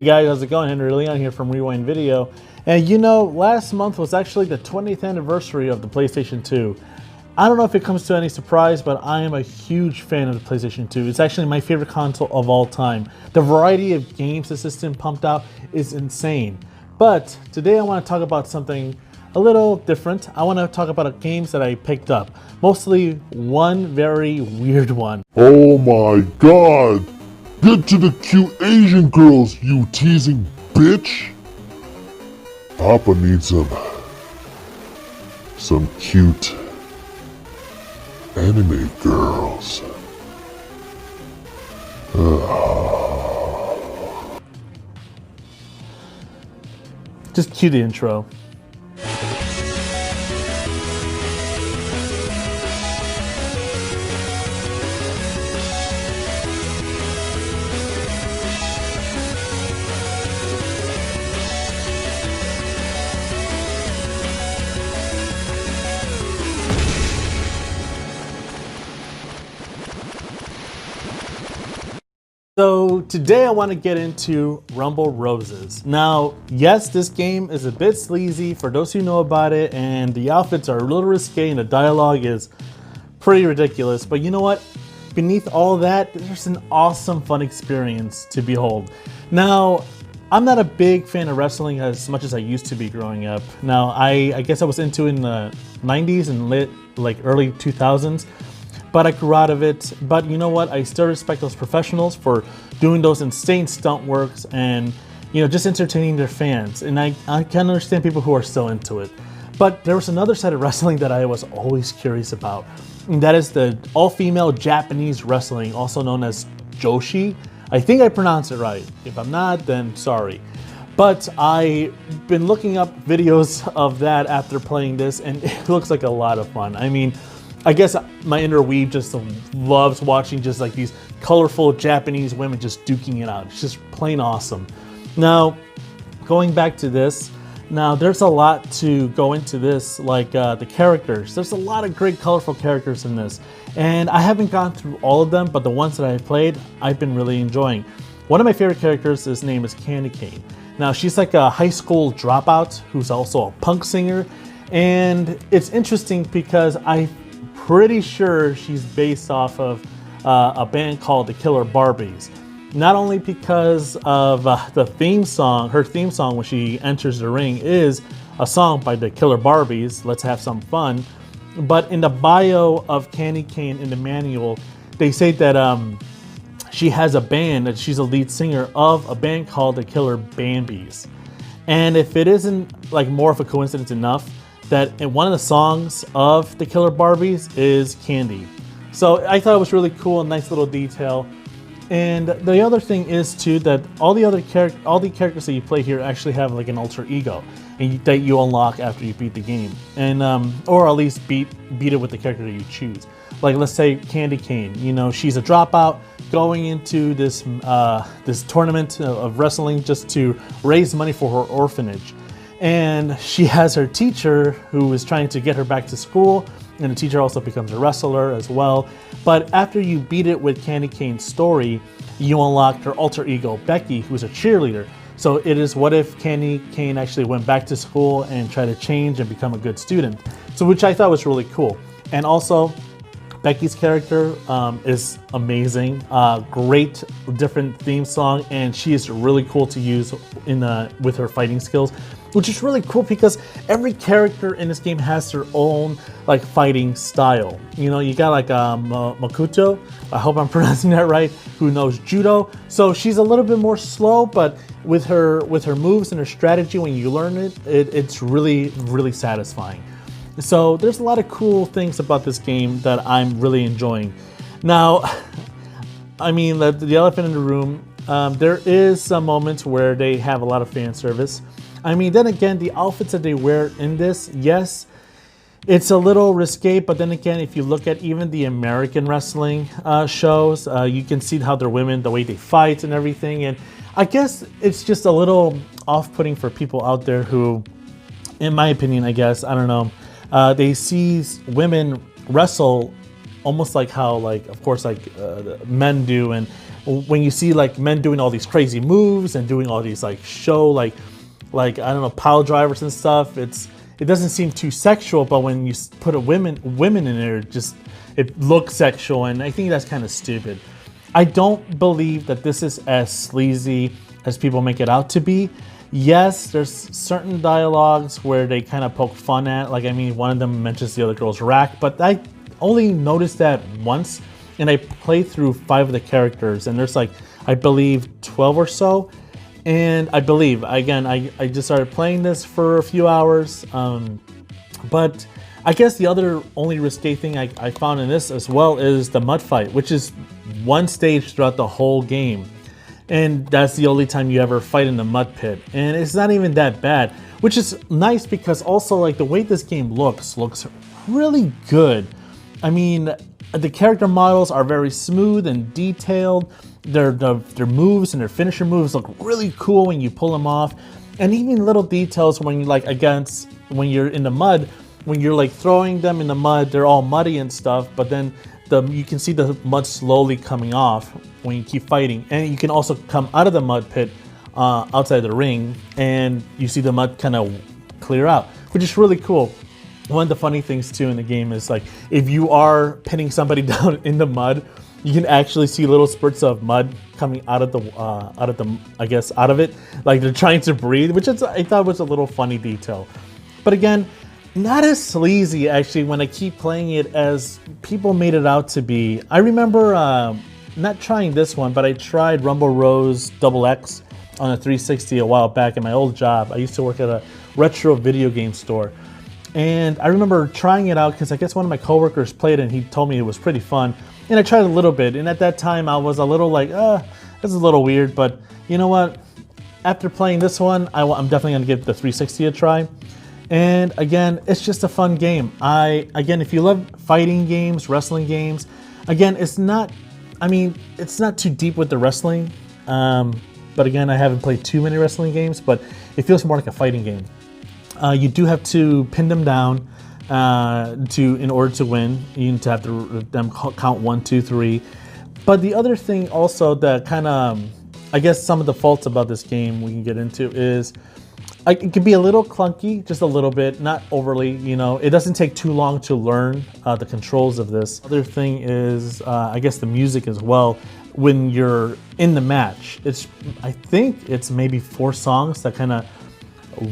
Hey guys, how's it going? Henry Leon here from Rewind Video. And you know, last month was actually the 20th anniversary of the PlayStation 2. I don't know if it comes to any surprise, but I am a huge fan of the PlayStation 2. It's actually my favorite console of all time. The variety of games the system pumped out is insane. But today I want to talk about something a little different. I want to talk about games that I picked up. Mostly one very weird one. Oh my god! Get to the cute Asian girls, you teasing bitch! Papa needs some cute anime girls. Just cue the intro. So today I want to get into Rumble Roses. Now, yes, this game is a bit sleazy for those who know about it, and the outfits are a little risque and the dialogue is pretty ridiculous. But you know what? Beneath all that, there's an awesome fun experience to behold. Now, I'm not a big fan of wrestling as much as I used to be growing up. Now, I guess I was into it in the 90s and early 2000s. But I grew out of it. But you know what? I still respect those professionals for doing those insane stunt works and, you know, just entertaining their fans. And I can understand people who are still into it. But there was another side of wrestling that I was always curious about. And that is the all-female Japanese wrestling, also known as Joshi. I think I pronounced it right. If I'm not, then sorry. But I've been looking up videos of that after playing this, and it looks like a lot of fun. I mean, I guess my inner weeb just loves watching just like these colorful Japanese women just duking it out. It's just plain awesome. Now, going back to this, now there's a lot to go into this, like the characters. There's a lot of great colorful characters in this. And I haven't gone through all of them, but the ones that I've played, I've been really enjoying. One of my favorite characters, his name is Candy Cane. Now, she's like a high school dropout who's also a punk singer. And it's interesting because I'm pretty sure she's based off of a band called the Killer Barbies. Not only because of the theme song, her theme song when she enters the ring is a song by the Killer Barbies, Let's Have Some Fun, but in the bio of Candy Cane in the manual, they say that she has a band, that she's a lead singer of a band called the Killer Bambies. And if it isn't like more of a coincidence enough, that in one of the songs of the Killer Barbies is Candy. So I thought it was really cool, a nice little detail. And the other thing is too that all the characters that you play here actually have like an alter ego that you unlock after you beat the game, and or at least beat it with the character that you choose. Like let's say Candy Cane, you know, she's a dropout going into this this tournament of wrestling just to raise money for her orphanage. And she has her teacher who is trying to get her back to school, and the teacher also becomes a wrestler as well. But after you beat it with Candy Cane's story, you unlock her alter ego, Becky, who's a cheerleader. So it is what if Candy Cane actually went back to school and tried to change and become a good student. So which I thought was really cool. And also, Becky's character is amazing. Great different theme song, and she is really cool to use with her fighting skills, which is really cool because every character in this game has their own like fighting style. You know, you got like Makoto, I hope I'm pronouncing that right, who knows judo. So she's a little bit more slow, but with her moves and her strategy, when you learn it's really, really satisfying. So there's a lot of cool things about this game that I'm really enjoying. Now, I mean, the elephant in the room, there is some moments where they have a lot of fan service. I mean, then again, the outfits that they wear in this, yes, it's a little risque, but then again, if you look at even the American wrestling shows, you can see how they're women, the way they fight and everything. And I guess it's just a little off-putting for people out there who, in my opinion, I guess, I don't know, they see women wrestle almost like how, like, of course, like men do. And when you see like men doing all these crazy moves and doing all these like show like I don't know, pile drivers and stuff, it doesn't seem too sexual. But when you put a women in there, it looks sexual, and I think that's kind of stupid. I don't believe that this is as sleazy as people make it out to be. Yes, there's certain dialogues where they kind of poke fun at. Like, I mean, one of them mentions the other girl's rack, but I only noticed that once, and I played through 5 of the characters, and there's like, I believe 12 or so. And I believe, again, I just started playing this for a few hours, but I guess the other only risque thing I found in this as well is the mud fight, which is one stage throughout the whole game. And that's the only time you ever fight in the mud pit. And it's not even that bad, which is nice because also like the way this game looks really good. I mean, the character models are very smooth and detailed. Their moves and their finisher moves look really cool when you pull them off. And even little details when you when you're in the mud, when you're like throwing them in the mud, they're all muddy and stuff, but then you can see the mud slowly coming off when you keep fighting. And you can also come out of the mud pit outside the ring, and you see the mud kind of clear out, which is really cool. One of the funny things too in the game is like, if you are pinning somebody down in the mud, you can actually see little spurts of mud coming out of it, like they're trying to breathe, which I thought was a little funny detail. But again, not as sleazy actually when I keep playing it as people made it out to be. I remember not trying this one, but I tried Rumble Rose XX on a 360 a while back in my old job. I used to work at a retro video game store. And I remember trying it out because I guess one of my coworkers played it and he told me it was pretty fun. And I tried a little bit, and at that time I was a little like, this is a little weird, but you know what? After playing this one, I'm definitely gonna give the 360 a try. And again, it's just a fun game. Again, if you love fighting games, wrestling games, again, it's not too deep with the wrestling. But again, I haven't played too many wrestling games, but it feels more like a fighting game. You do have to pin them down in order to win. You need to have them count 1, 2, 3. But the other thing also that kind of, I guess some of the faults about this game we can get into is it can be a little clunky, just a little bit, not overly, you know. It doesn't take too long to learn the controls of this. Other thing is, I guess the music as well. When you're in the match, I think it's maybe 4 songs that kind of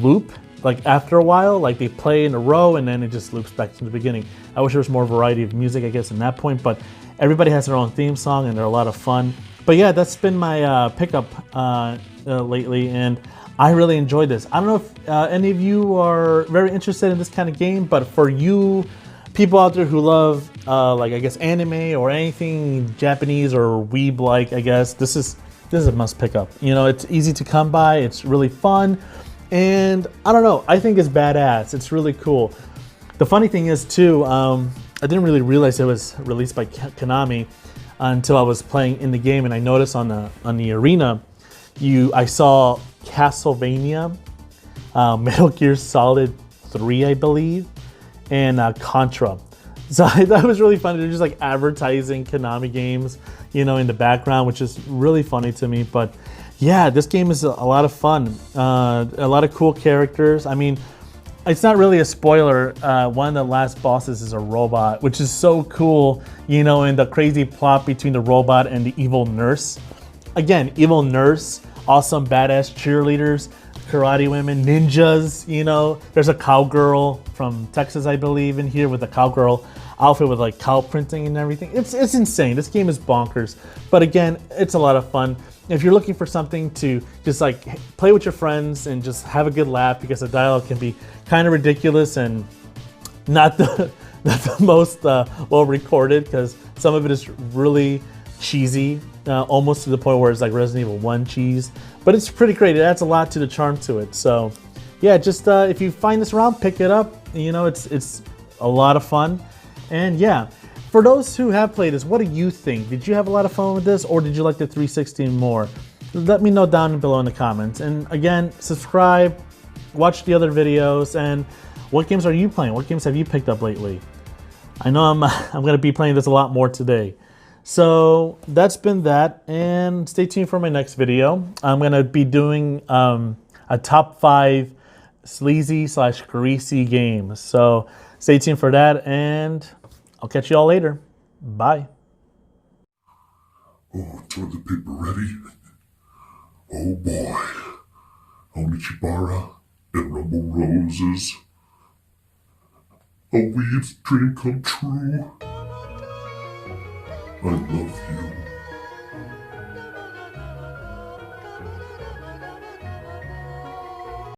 loop. Like after a while, like they play in a row and then it just loops back to the beginning. I wish there was more variety of music, I guess, in that point, but everybody has their own theme song and they're a lot of fun. But yeah, that's been my pickup lately, and I really enjoyed this. I don't know if any of you are very interested in this kind of game, but for you people out there who love like I guess anime or anything Japanese or weeb-like, I guess this is a must pick up. You know, it's easy to come by, it's really fun. And I don't know, I think it's badass. It's really cool. The funny thing is too, I didn't really realize it was released by Konami until I was playing in the game, and I noticed on the arena, I saw Castlevania, Metal Gear Solid 3, I believe, and Contra. So I thought it was really funny. They're just like advertising Konami games, you know, in the background, which is really funny to me. But yeah, this game is a lot of fun. A lot of cool characters. I mean, it's not really a spoiler. One of the last bosses is a robot, which is so cool, you know, and the crazy plot between the robot and the evil nurse. Again, evil nurse, awesome badass cheerleaders, karate women, ninjas, you know. There's a cowgirl from Texas, I believe, in here with a cowgirl outfit with like cow printing and everything. It's insane. This game is bonkers. But again, it's a lot of fun. If you're looking for something to just like play with your friends and just have a good laugh, because the dialogue can be kind of ridiculous and not the most well recorded, because some of it is really cheesy, almost to the point where it's like Resident Evil 1 cheese. But it's pretty great. It adds a lot to the charm to it. So yeah, just if you find this around, pick it up. You know, it's a lot of fun. And yeah, for those who have played this, what do you think? Did you have a lot of fun with this, or did you like the 360 more? Let me know down below in the comments. And again, subscribe, watch the other videos, and what games are you playing? What games have you picked up lately? I know I'm gonna be playing this a lot more today. So that's been that, and stay tuned for my next video. I'm gonna be doing a top 5 sleazy / greasy games. So stay tuned for that, and I'll catch you all later. Bye. Oh, toilet paper ready? Oh boy. Onichibara and Rumble Roses. A weeb's dream come true. I love you.